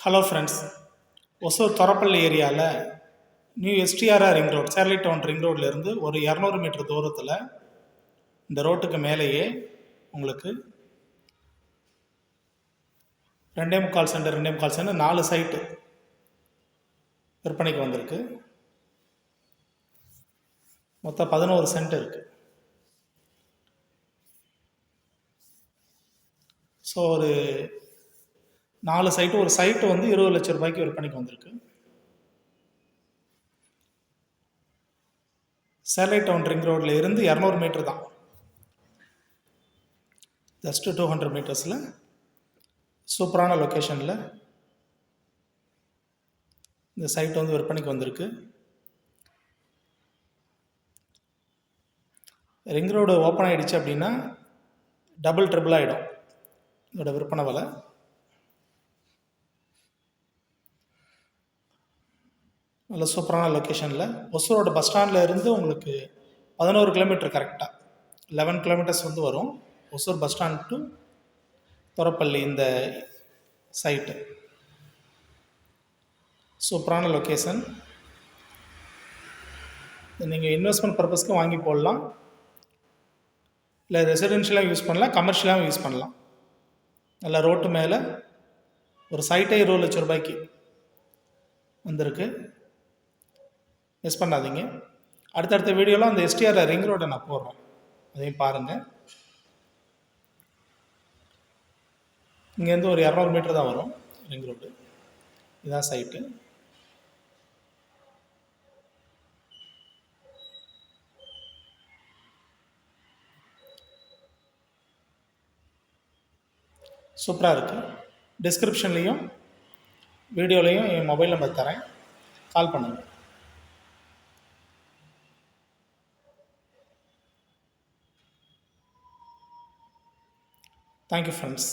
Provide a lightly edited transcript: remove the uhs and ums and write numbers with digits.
Hello friends, Hosur Thorapalli ஏரியாவில் new STRR ring road, சேரலை down ring ரோட்லேருந்து ஒரு 200 மீட்டர் தூரத்தில் இந்த ரோட்டுக்கு மேலேயே உங்களுக்கு 2.25 சென்ட் 2.25 சென்ட் 4 சைட்டு விற்பனைக்கு வந்திருக்கு. மொத்தம் 11 சென்ட் இருக்குது. ஸோ ஒரு 4 சைட்டு, ஒரு சைட்டு வந்து 20 லட்சம் ரூபாய்க்கு விற்பனைக்கு வந்திருக்கு. சேரலை டவுன் ரிங் ரோடில் இருந்து 200 மீட்டர் தான், ஜஸ்ட்டு 200 மீட்டர்ஸில் சூப்பரான லொக்கேஷனில் இந்த சைட் வந்து விற்பனைக்கு வந்திருக்கு. ரிங் ரோடு ஓப்பன் ஆகிடுச்சு அப்படின்னா டபுள் ட்ரிபிள் ஆகிடும் இதோட விற்பனை விலை. நல்ல சூப்பரான லொக்கேஷனில் ஒசூரோட பஸ் ஸ்டாண்டில் இருந்து உங்களுக்கு 11 கிலோமீட்டர், கரெக்டாக 11 கிலோமீட்டர்ஸ் வந்து வரும் Hosur bus stand to Thorapalli. இந்த சைட்டு சூப்பரான லொக்கேஷன். நீங்கள் இன்வெஸ்ட்மெண்ட் பர்பஸ்க்கு வாங்கி போடலாம், இல்லை ரெசிடென்ஷியலாக யூஸ் பண்ணலாம், கமர்ஷியலாகவும் யூஸ் பண்ணலாம். நல்ல ரோட்டு மேலே ஒரு சைட்டே 20 லட்சம் ரூபாய்க்கு வந்திருக்கு. மிஸ் பண்ணாதீங்க. அடுத்தடுத்த வீடியோவில் அந்த எஸ்டிஆர் ரிங் ரோடை நான் போடுறேன், அதையும் பாருங்கள். இங்கேருந்து ஒரு 200 மீட்டர் தான் வரும் ரிங் ரோடு. இதுதான் சைட்டு. சூப்பராக இருக்குது. டிஸ்கிரிப்ஷன்லேயும் வீடியோலையும் என் மொபைல் நம்பர் தரேன், கால் பண்ணுங்கள். Thank you friends.